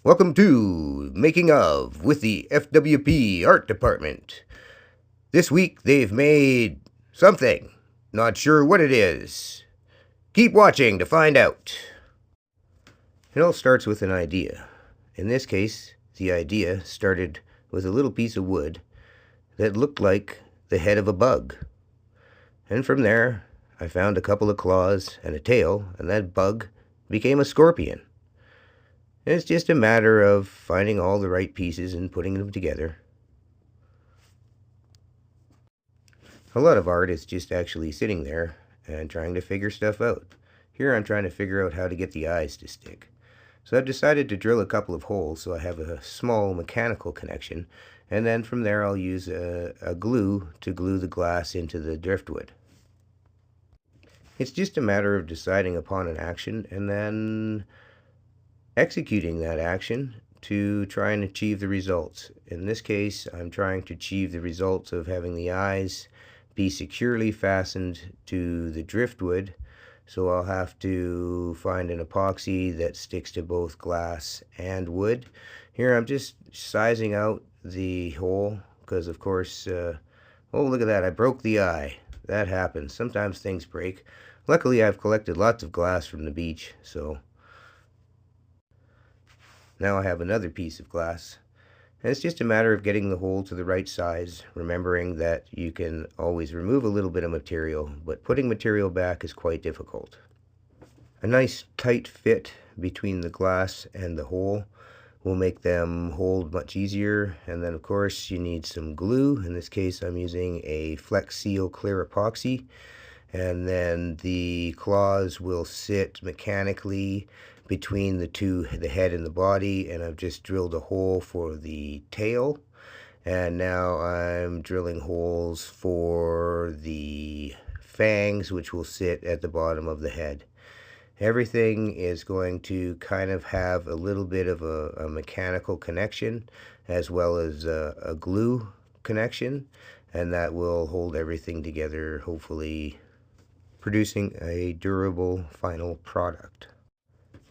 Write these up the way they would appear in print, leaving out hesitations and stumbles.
Welcome to Making of with the FWP Art Department. This week they've made something. Not sure what it is. Keep watching to find out. It all starts with an idea. In this case, the idea started with a little piece of wood that looked like the head of a bug. And from there, I found a couple of claws and a tail, and that bug became a scorpion. It's just a matter of finding all the right pieces and putting them together. A lot of art is just actually sitting there and trying to figure stuff out. Here I'm trying to figure out how to get the eyes to stick. So I've decided to drill a couple of holes so I have a small mechanical connection, and then from there I'll use a glue to glue the glass into the driftwood. It's just a matter of deciding upon an action and then executing that action to try and achieve the results. In this case, I'm trying to achieve the results of having the eyes be securely fastened to the driftwood, so I'll have to find an epoxy that sticks to both glass and wood. Here I'm just sizing out the hole because of course, oh look at that, I broke the eye. That happens. Sometimes things break. Luckily I've collected lots of glass from the beach, so now I have another piece of glass, and it's just a matter of getting the hole to the right size, remembering that you can always remove a little bit of material, but putting material back is quite difficult. A nice tight fit between the glass and the hole will make them hold much easier, and then of course you need some glue. In this case I'm using a Flex Seal clear epoxy, and then the claws will sit mechanically between the head and the body, and I've just drilled a hole for the tail, and now I'm drilling holes for the fangs, which will sit at the bottom of the head. Everything is going to kind of have a little bit of a mechanical connection as well as a glue connection, and that will hold everything together, hopefully producing a durable final product.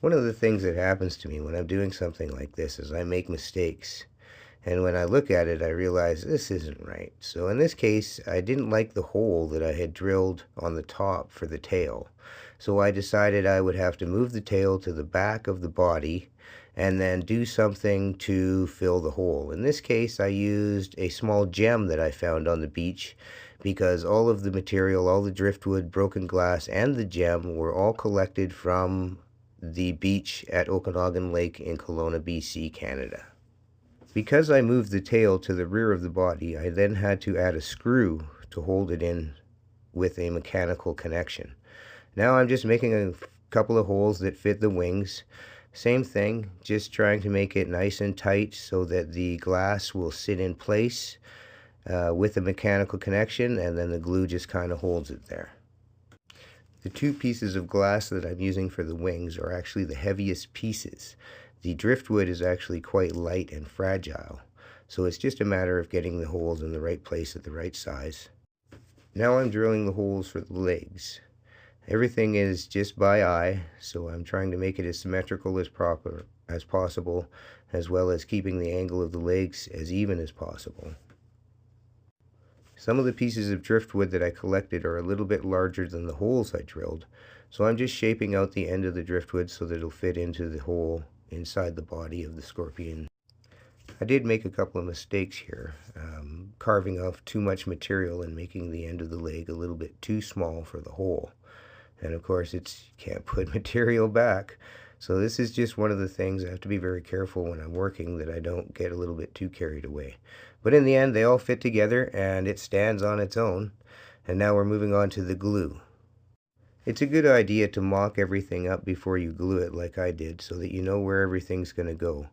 One of the things that happens to me when I'm doing something like this is I make mistakes, and when I look at it I realize this isn't right. So in this case I didn't like the hole that I had drilled on the top for the tail, so I decided I would have to move the tail to the back of the body and then do something to fill the hole. In this case I used a small gem that I found on the beach, because all of the material, all the driftwood, broken glass, and the gem were all collected from the beach at Okanagan Lake in Kelowna, BC, Canada. Because I moved the tail to the rear of the body, I then had to add a screw to hold it in with a mechanical connection. Now I'm just making a couple of holes that fit the wings. Same thing, just trying to make it nice and tight so that the glass will sit in place with a mechanical connection, and then the glue just kind of holds it there. The two pieces of glass that I'm using for the wings are actually the heaviest pieces. The driftwood is actually quite light and fragile, so it's just a matter of getting the holes in the right place at the right size. Now I'm drilling the holes for the legs. Everything is just by eye, so I'm trying to make it as symmetrical as possible, as well as keeping the angle of the legs as even as possible. Some of the pieces of driftwood that I collected are a little bit larger than the holes I drilled, so I'm just shaping out the end of the driftwood so that it'll fit into the hole inside the body of the scorpion. I did make a couple of mistakes here, carving off too much material and making the end of the leg a little bit too small for the hole. And of course you can't put material back, so this is just one of the things I have to be very careful when I'm working, that I don't get a little bit too carried away. But in the end they all fit together and it stands on its own. And now we're moving on to the glue. It's a good idea to mock everything up before you glue it like I did, so that you know where everything's going to go.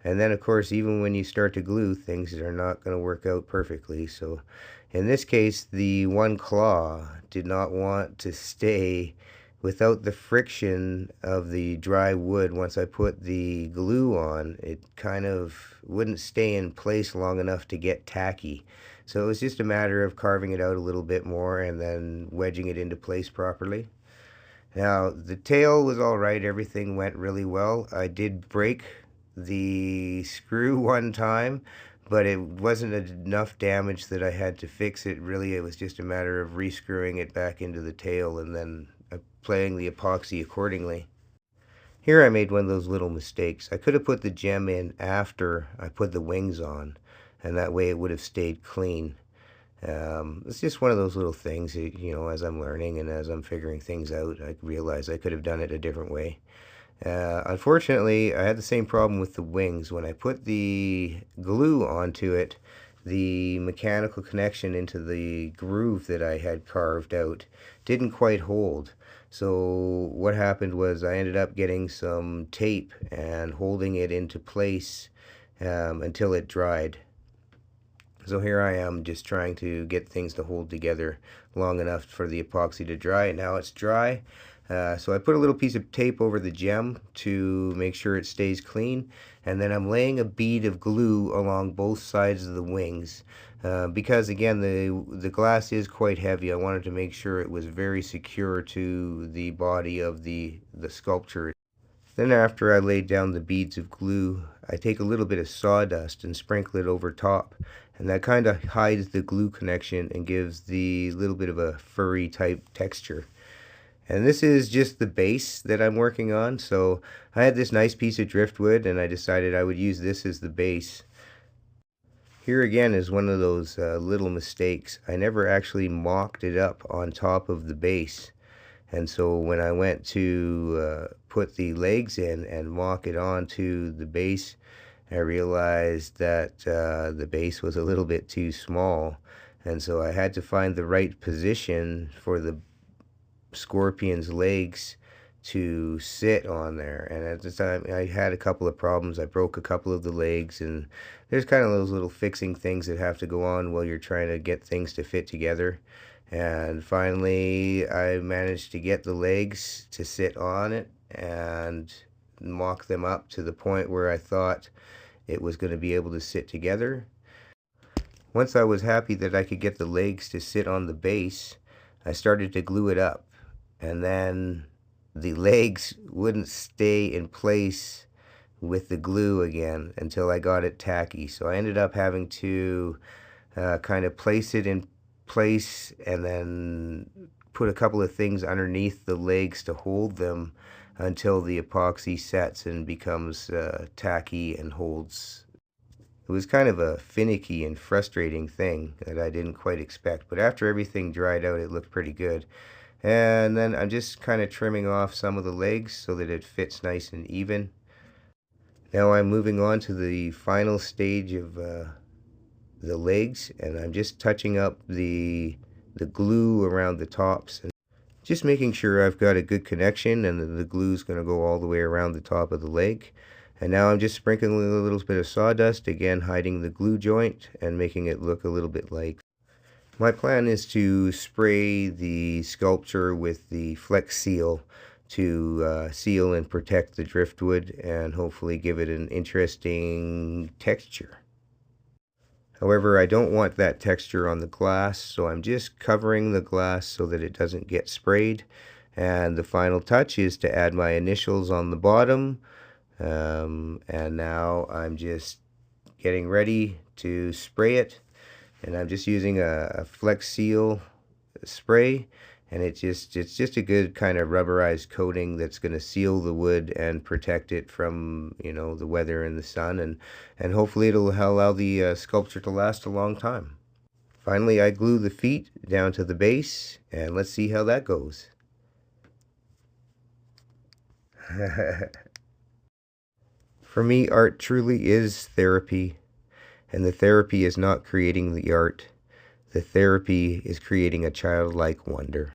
And then of course even when you start to glue, things are not going to work out perfectly. So in this case the one claw did not want to stay without the friction of the dry wood. Once I put the glue on, it kind of wouldn't stay in place long enough to get tacky. So it was just a matter of carving it out a little bit more and then wedging it into place properly. Now the tail was all right, everything went really well. I did break the screw one time, but it wasn't enough damage that I had to fix it. Really, it was just a matter of rescrewing it back into the tail and then applying the epoxy accordingly. Here I made one of those little mistakes. I could have put the gem in after I put the wings on, and that way it would have stayed clean. It's just one of those little things, as I'm learning and as I'm figuring things out, I realize I could have done it a different way. Unfortunately, I had the same problem with the wings. When I put the glue onto it, the mechanical connection into the groove that I had carved out didn't quite hold. So what happened was I ended up getting some tape and holding it into place until it dried. So here I am just trying to get things to hold together long enough for the epoxy to dry. Now it's dry. So I put a little piece of tape over the gem to make sure it stays clean, and then I'm laying a bead of glue along both sides of the wings because again the glass is quite heavy. I wanted to make sure it was very secure to the body of the sculpture. Then after I laid down the beads of glue, I take a little bit of sawdust and sprinkle it over top, and that kind of hides the glue connection and gives the little bit of a furry type texture. And this is just the base that I'm working on. So I had this nice piece of driftwood and I decided I would use this as the base. Here again is one of those little mistakes. I never actually mocked it up on top of the base. And so when I went to put the legs in and mock it onto the base, I realized that the base was a little bit too small. And so I had to find the right position for the scorpion's legs to sit on there. And at the time I had a couple of problems. I broke a couple of the legs, and there's kind of those little fixing things that have to go on while you're trying to get things to fit together. And finally I managed to get the legs to sit on it and mock them up to the point where I thought it was going to be able to sit together. Once I was happy that I could get the legs to sit on the base, I started to glue it up. And then the legs wouldn't stay in place with the glue again until I got it tacky. So I ended up having to kind of place it in place and then put a couple of things underneath the legs to hold them until the epoxy sets and becomes tacky and holds. It was kind of a finicky and frustrating thing that I didn't quite expect, but after everything dried out it looked pretty good. And then I'm just kind of trimming off some of the legs so that it fits nice and even. Now I'm moving on to the final stage of the legs, and I'm just touching up the glue around the tops and just making sure I've got a good connection and that the glue's going to go all the way around the top of the leg. And now I'm just sprinkling a little bit of sawdust, again hiding the glue joint and making it look a little bit like. My plan is to spray the sculpture with the Flex Seal to seal and protect the driftwood and hopefully give it an interesting texture. However, I don't want that texture on the glass, so I'm just covering the glass so that it doesn't get sprayed. And the final touch is to add my initials on the bottom. And now I'm just getting ready to spray it. And I'm just using a Flex Seal spray, and it's just a good kind of rubberized coating that's going to seal the wood and protect it from the weather and the sun, and hopefully it'll allow the sculpture to last a long time. Finally, I glue the feet down to the base, and let's see how that goes. For me, art truly is therapy. And the therapy is not creating the art. The therapy is creating a childlike wonder.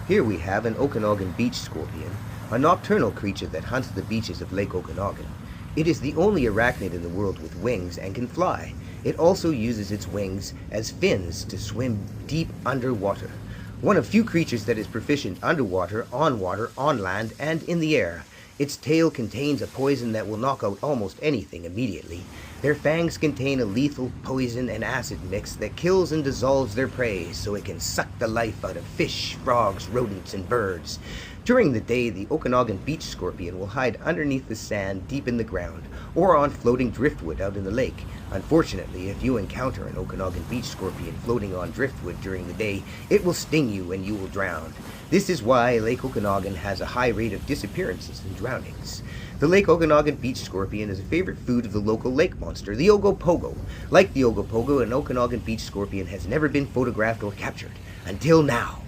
Here we have an Okanagan Beach Scorpion, a nocturnal creature that hunts the beaches of Lake Okanagan. It is the only arachnid in the world with wings and can fly. It also uses its wings as fins to swim deep underwater. One of few creatures that is proficient underwater, on land, and in the air. Its tail contains a poison that will knock out almost anything immediately. Their fangs contain a lethal poison and acid mix that kills and dissolves their prey so it can suck the life out of fish, frogs, rodents, and birds. During the day, the Okanagan Beach Scorpion will hide underneath the sand deep in the ground, or on floating driftwood out in the lake. Unfortunately, if you encounter an Okanagan Beach Scorpion floating on driftwood during the day, it will sting you and you will drown. This is why Lake Okanagan has a high rate of disappearances and drownings. The Lake Okanagan Beach Scorpion is a favorite food of the local lake monster, the Ogopogo. Like the Ogopogo, an Okanagan Beach Scorpion has never been photographed or captured, until now.